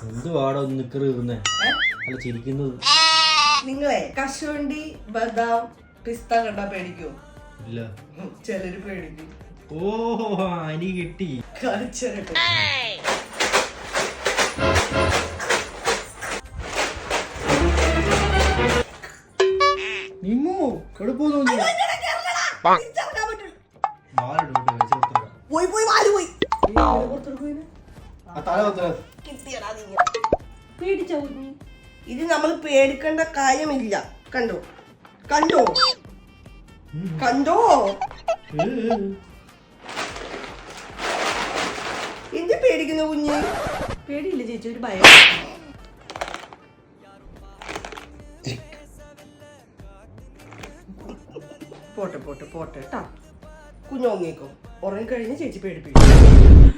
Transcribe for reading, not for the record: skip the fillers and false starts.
എന്തുവാടോ നിക്കറിരുന്നേ അല്ല ചിരിക്കുന്നത്? നിങ്ങളെ കശുവണ്ടി ബദാം പിസ്ത കണ്ടാ പേടിക്കോ? ഇല്ല. ചിലര് പേടിക്കും. ഓ അനി കിട്ടി. കളിച്ചരട്ടെ. നിമ്മു കടുപ്പോന്നു ഇത് നമ്മൾ പേടിക്കേണ്ട കാര്യമില്ല. കണ്ടോ കണ്ടോ കണ്ടോ? എന്ത് പേടിക്കുന്ന കുഞ്ഞ്? പേടിയില്ല ചേച്ചി, ഒരു ഭയം. പോട്ടെ പോട്ടെ പോട്ടെ കേട്ടാ. കുഞ്ഞോങ്ങിക്കോ. ഉറങ്ങി കഴിഞ്ഞ് ചേച്ചി പേടിപ്പിക്കും.